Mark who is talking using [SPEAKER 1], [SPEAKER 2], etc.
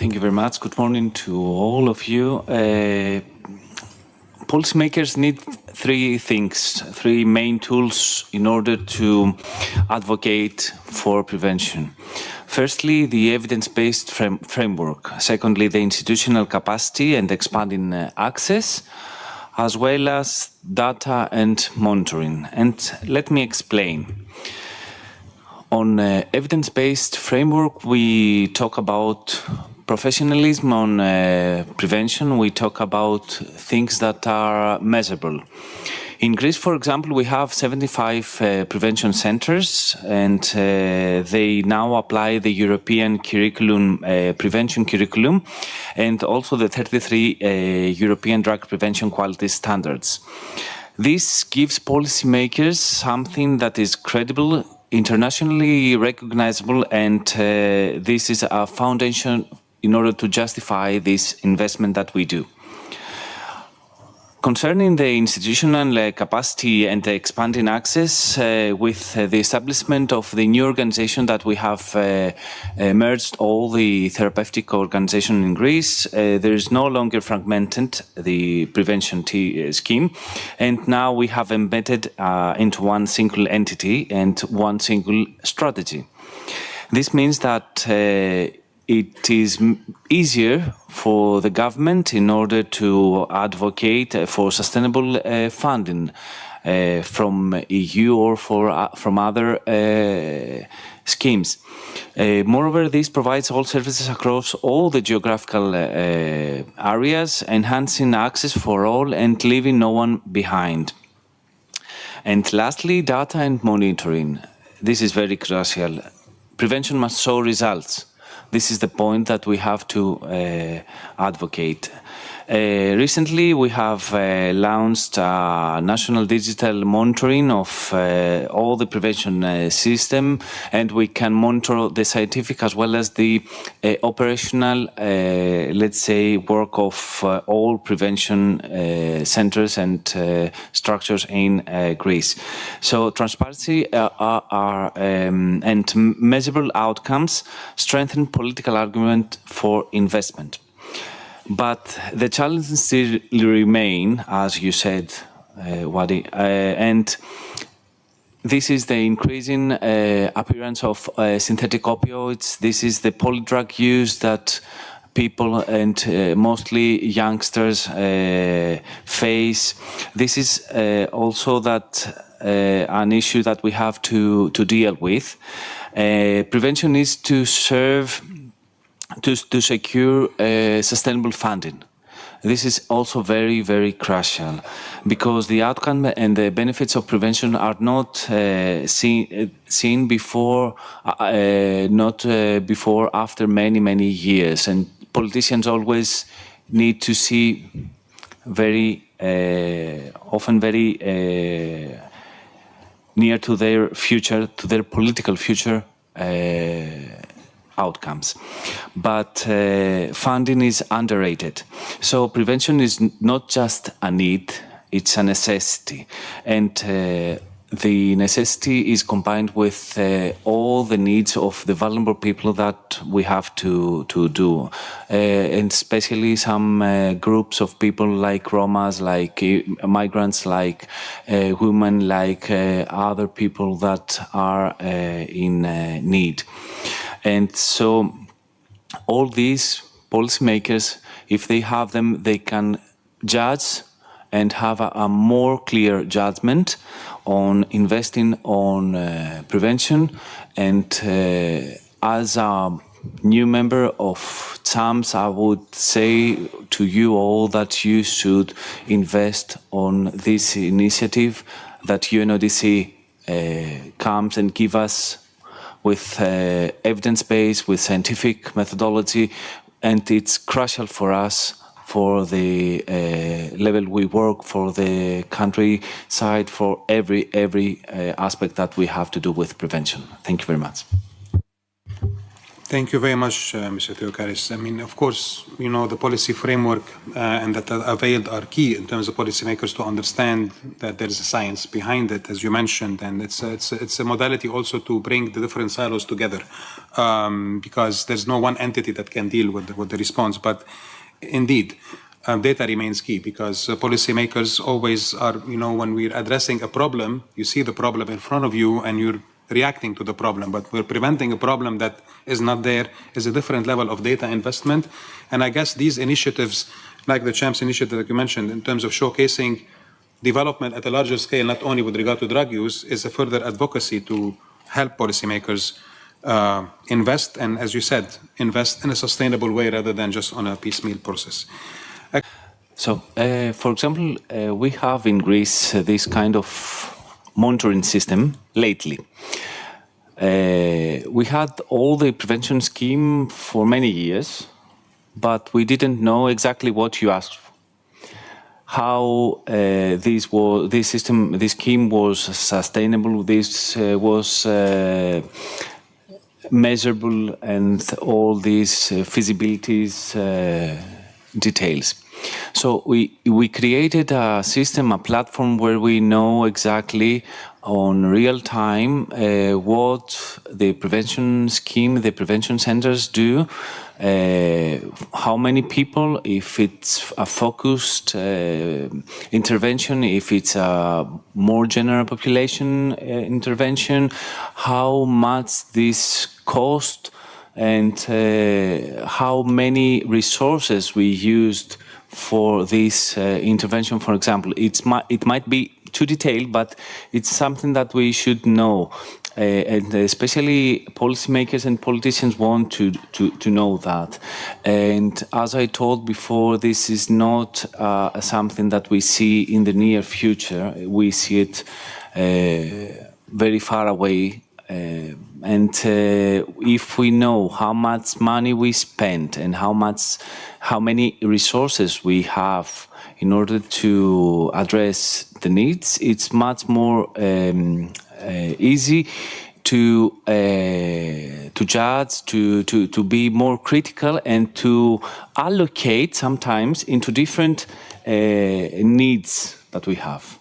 [SPEAKER 1] Thank you very much. Good morning to all of you. Policymakers need three main tools in order to advocate for prevention. Firstly, the evidence-based framework. Secondly, the institutional capacity and expanding access, as well as data and monitoring. And let me explain. On evidence-based framework, we talk about professionalism. On prevention, we talk about things that are measurable. In Greece, for example, we have 75 prevention centers, and they now apply the European curriculum, prevention curriculum, and also the 33 European drug prevention quality standards. This gives policymakers something that is credible, internationally recognizable, and this is a foundation in order to justify this investment that we do. Concerning the institutional capacity and the expanding access, with the establishment of the new organization that we have merged all the therapeutic organization in Greece, there is no longer fragmented the prevention scheme, and now we have embedded into one single entity and one single strategy. This means that it is easier for the government in order to advocate for sustainable funding from EU or from other schemes. Moreover, this provides all services across all the geographical areas, enhancing access for all and leaving no one behind. And lastly, data and monitoring. This is very crucial. Prevention must show results. This is the point that we have to advocate. Recently, we have launched a national digital monitoring of all the prevention system, and we can monitor the scientific as well as the operational, let's say, work of all prevention centers and structures in Greece. So transparency and measurable outcomes strengthen political argument for investment. But the challenges still remain, as you said, Wadi, and this is the increasing appearance of synthetic opioids. This is the polydrug use that people and mostly youngsters face. This is also an issue that we have to deal with. Prevention is to serve to secure sustainable funding. This is also very, very crucial, because the outcome and the benefits of prevention are not seen before, after many, many years. And politicians always need to see often very near to their future, to their political future, outcomes. But funding is underrated. So prevention is not just a need, it's a necessity. And the necessity is combined with all the needs of the vulnerable people that we have to do. And especially some groups of people like Romas, like migrants, like women, like other people that are in need. And so all these policymakers, if they have them, they can judge and have a more clear judgment on investing on prevention. And as a new member of CHAMS, I would say to you all that you should invest on this initiative that UNODC comes and give us with evidence-based, with scientific methodology, and it's crucial for us, for the level we work, for the countryside, for every aspect that we have to do with prevention. Thank you very much.
[SPEAKER 2] Thank you very much, Mr. Theοχάρης. I mean, of course, you know, the policy framework and that are availed are key in terms of policymakers to understand that there is a science behind it, as you mentioned, and it's a modality also to bring the different silos together, because there's no one entity that can deal with the response. But indeed, data remains key, because policymakers always are, you know, when we're addressing a problem, you see the problem in front of you and you're reacting to the problem, but we're preventing a problem that is not there, is a different level of data investment. And I guess these initiatives, like the CHAMPS initiative that you mentioned, in terms of showcasing development at a larger scale, not only with regard to drug use, is a further advocacy to help policymakers invest, and as you said, invest in a sustainable way rather than just on a piecemeal process.
[SPEAKER 1] So, for example, we have in Greece this kind of monitoring system lately. We had all the prevention scheme for many years, but we didn't know exactly what you asked for. How this scheme was sustainable, this was measurable, and all these feasibilities details. So we created a system, a platform where we know exactly on real time what the prevention scheme, the prevention centers do, how many people, if it's a focused intervention, if it's a more general population intervention, how much this cost, and how many resources we used for this intervention. For example, it might be too detailed, but it's something that we should know, and especially policymakers and politicians want to know that. And as I told before, this is not something that we see in the near future. We see it very far away. And if we know how much money we spend and how many resources we have in order to address the needs, it's much more easy to judge, to be more critical, and to allocate sometimes into different needs that we have.